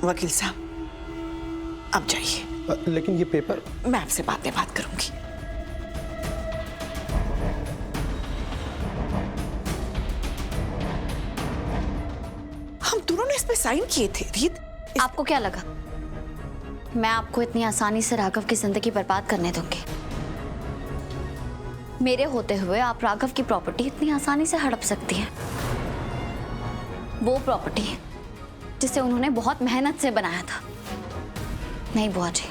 वकील साहब अब जाइए। लेकिन ये पेपर। मैं आपसे बाद में बात करूंगी। हम दोनों ने इस पे साइन किए थे रीत। आपको क्या लगा मैं आपको इतनी आसानी से राघव की जिंदगी बर्बाद करने दूंगी? मेरे होते हुए आप राघव की प्रॉपर्टी इतनी आसानी से हड़प सकती हैं? वो प्रॉपर्टी जिसे उन्होंने बहुत मेहनत से बनाया था। नहीं बुआ जी,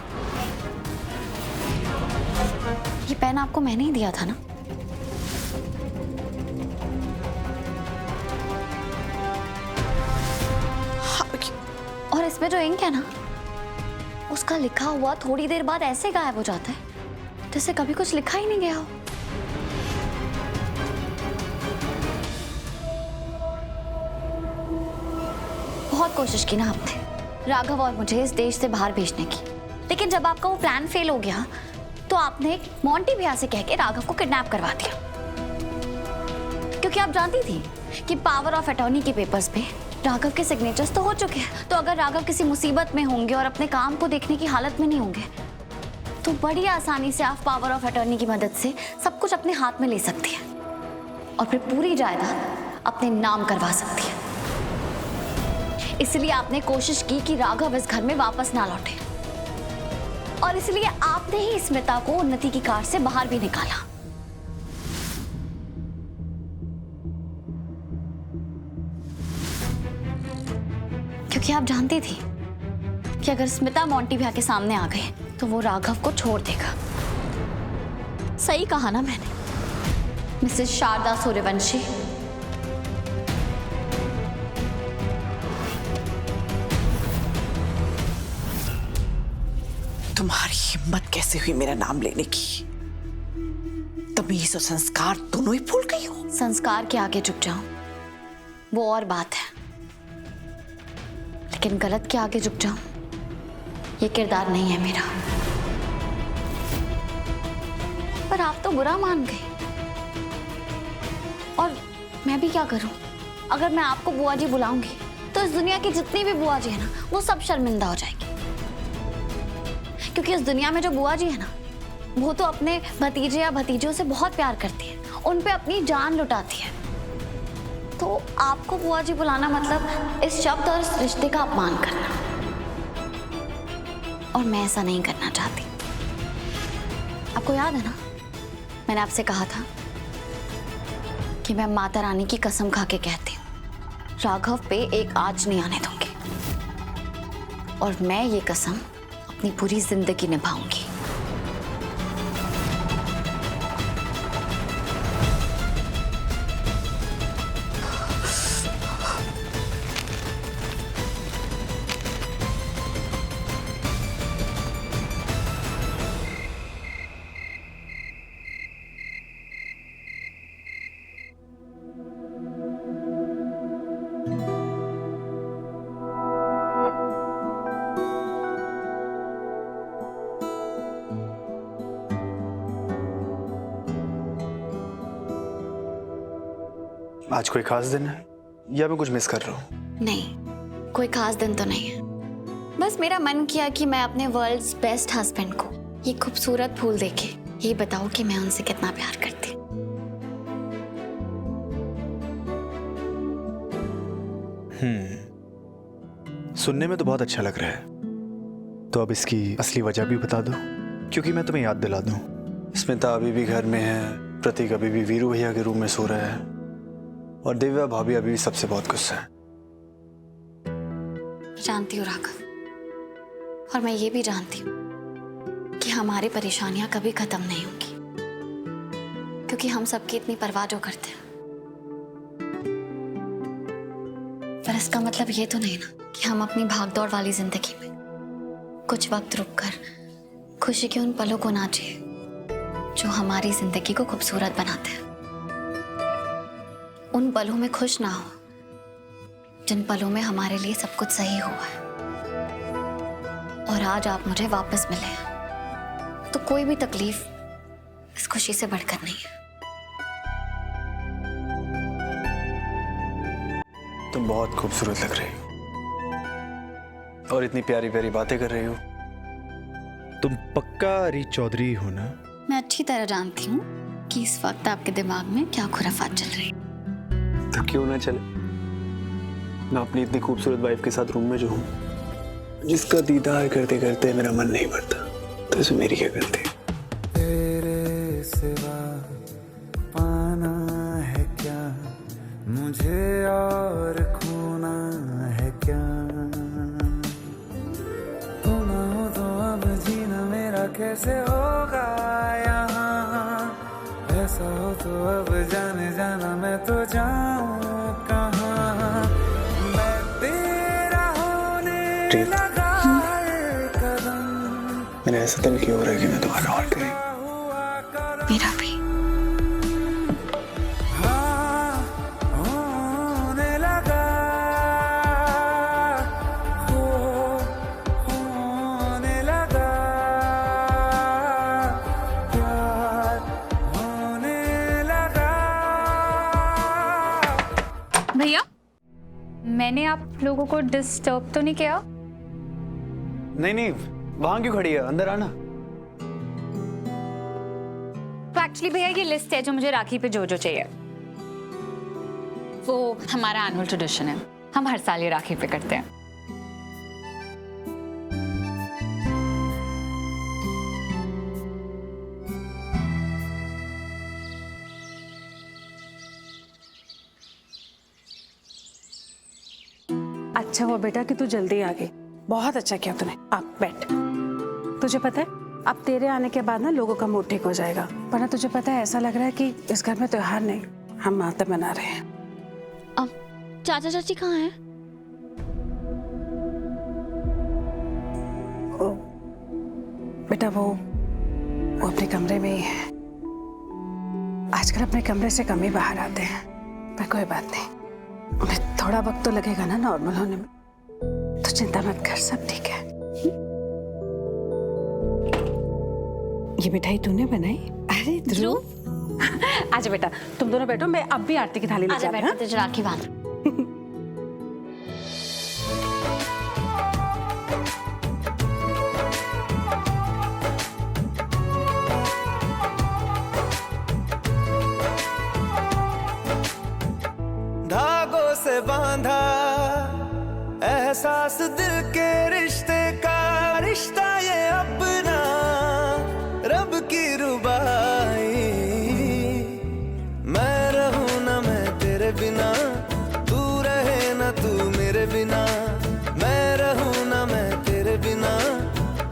ये पेन आपको मैंने ही दिया था ना? और इसमें जो इंक है ना, उसका लिखा हुआ थोड़ी देर बाद ऐसे गायब हो जाता है जैसे कभी कुछ लिखा ही नहीं गया हो। बहुत कोशिश की ना आपने राघव और मुझे इस देश से बाहर भेजने की, लेकिन जब आपका वो प्लान फेल हो गया तो आपने मोंटी भैया से कह के राघव को किडनैप करवा दिया, क्योंकि आप जानती थी कि पावर ऑफ अटॉर्नी के पेपर्स पे राघव के सिग्नेचर्स तो हो चुके हैं। तो अगर राघव किसी मुसीबत में होंगे और अपने काम को देखने की हालत में नहीं होंगे तो बड़ी आसानी से आप पावर ऑफ अटॉर्नी की मदद से सब कुछ अपने हाथ में ले सकती है और फिर पूरी जायदाद अपने नाम करवा सकती है। इसलिए आपने कोशिश की कि राघव इस घर में वापस ना लौटे, और इसलिए आपने ही स्मिता को उन्नति की कार से बाहर भी निकाला। क्योंकि आप जानती थी कि अगर स्मिता मोंटी भैया के सामने आ गए तो वो राघव को छोड़ देगा। सही कहा ना मैंने, मिसेस शारदा सूर्यवंशी? तुम्हारी हिम्मत कैसे हुई मेरा नाम लेने की? तमीज और संस्कार दोनों ही भूल गई हो। संस्कार के आगे झुक जाऊं वो और बात है, लेकिन गलत के आगे झुक जाऊं ये किरदार नहीं है मेरा। पर आप तो बुरा मान गए, और मैं भी क्या करूं? अगर मैं आपको बुआ जी बुलाऊंगी तो इस दुनिया की जितनी भी बुआ जी है ना, वो सब शर्मिंदा हो जाएंगी। क्योंकि इस दुनिया में जो बुआ जी है ना, वो तो अपने भतीजे या भतीजों से बहुत प्यार करती है, उन पे अपनी जान लुटाती है। तो आपको बुआ जी बुलाना मतलब इस शब्द और इस रिश्ते का अपमान करना, और मैं ऐसा नहीं करना चाहती। आपको याद है ना, मैंने आपसे कहा था कि मैं माता रानी की कसम खा के कहती हूँ राघव पे एक आंच नहीं आने दूंगी, और मैं ये कसम अपनी पूरी जिंदगी निभाऊंगी। आज कोई खास दिन है या मैं कुछ मिस कर रहा हूँ? नहीं, कोई खास दिन तो नहीं है। बस मेरा मन किया कि मैं अपने वर्ल्ड्स बेस्ट हस्बैंड को ये खूबसूरत फूल देके ये बताऊं कि मैं उनसे कितना प्यार करती हूँ। सुनने में तो बहुत अच्छा लग रहा है, तो अब इसकी असली वजह भी बता दो, क्योंकि मैं तुम्हें याद दिला दूं। स्मिता अभी भी घर में है, प्रतीक अभी भी वीरू भैया के रूम में सो रहा है, और दिव्या भाभी अभी भी सबसे बहुत गुस्सा है। जानती हूँ राघव, और मैं ये भी जानती हूँ कि हमारी परेशानियां कभी खत्म नहीं होंगी, क्योंकि हम सबकी इतनी परवाह जो करते हैं। पर इसका मतलब ये तो नहीं ना कि हम अपनी भागदौड़ वाली जिंदगी में कुछ वक्त रुककर खुशी के उन पलों को ना जिए जो हमारी जिंदगी को खूबसूरत बनाते हैं। उन पलों में खुश ना हो जिन पलों में हमारे लिए सब कुछ सही हुआ है। और आज आप मुझे वापस मिले हैं, तो कोई भी तकलीफ इस खुशी से बढ़कर नहीं है। तुम बहुत खूबसूरत लग रही हो, और इतनी प्यारी प्यारी बातें कर रही हो। तुम पक्का री चौधरी हो ना? मैं अच्छी तरह जानती हूँ कि इस वक्त आपके दिमाग में क्या खुराफात चल रही है। तो क्यों ना चले। मैं अपनी इतनी खूबसूरत वाइफ के साथ रूम में जो हूँ, जिसका दीदार करते करते मेरा मन नहीं भरता, तो इसमें मेरी क्या गलती? तेरे सिवा पाना है क्या मुझे और खोना है क्या? तुम ना हो तो अब जीना मेरा कैसे होगा यहाँ? ऐसा हो तो अब जाने जाना मैं तो जाऊँ कहाँ? मैं तेरा होने लगा हर कदम। मेरा ऐसा दिल क्यों हो रहा है कि मैं तुम्हारा और कहीं। मेरा भी। होने लगा होने लगा प्यार होने लगा। भैया, मैंने आप लोगों को डिस्टर्ब तो नहीं किया? नहीं नहीं, वहां क्यों खड़ी है? अंदर आना। तो एक्चुअली भैया ये लिस्ट है जो मुझे राखी पे जो चाहिए। वो हमारा एनुअल ट्रेडिशन है, हम हर साल ये राखी पे करते हैं। अच्छा हुआ बेटा कि तू जल्दी आ गई। बहुत अच्छा किया तूने। आप बैठ। तुझे पता है अब तेरे आने के बाद ना लोगों का मूड ठीक हो जाएगा, वरना तुझे पता है ऐसा लग रहा है कि इस घर में त्योहार नहीं, हम मातम मना रहे हैं। अब चाचा चाची कहाँ हैं? बेटा वो अपने कमरे में ही है। आजकल अपने कमरे से कम ही बाहर आते हैं, पर कोई बात नहीं, उन्हें थोड़ा वक्त तो लगेगा ना नॉर्मल होने में। तो चिंता मत कर, सब ठीक है। ये मिठाई तूने बनाई? अरे ध्रुव आजा बेटा, तुम दोनों बैठो, मैं अब भी आरती की थाली लेके आजा आती बैठो, हूँ। तुझे राखी बांध। धागों से बांधा एहसास दिल के रिश्ते का, रिश्ता ये अपना रब की रुबाई। मैं रहूं ना मैं तेरे बिना, तू रहे ना तू मेरे बिना। मैं रहूं ना मैं तेरे बिना,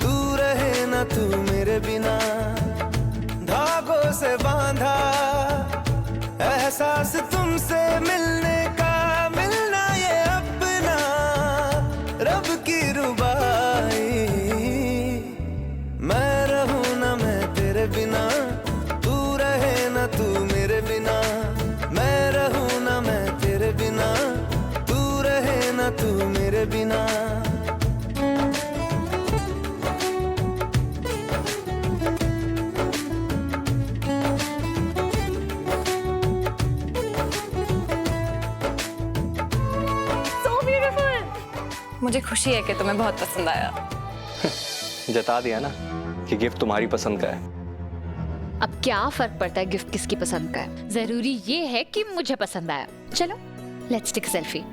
तू रहे ना तू मेरे बिना। धागों से बांधा एहसास तुमसे मिलने का, मिलना ये अपना रब की रुबाई। मैं रहूं ना मैं तेरे बिना, तू रहे ना तू मेरे बिना। मैं रहूं ना मैं तेरे बिना, तू रहे ना तू मेरे बिना। मुझे खुशी है कि तुम्हें बहुत पसंद आया। जता दिया ना कि गिफ्ट तुम्हारी पसंद का है। अब क्या फर्क पड़ता है गिफ्ट किसकी पसंद का है? जरूरी ये है कि मुझे पसंद आया। चलो लेट्स टेक सेल्फी।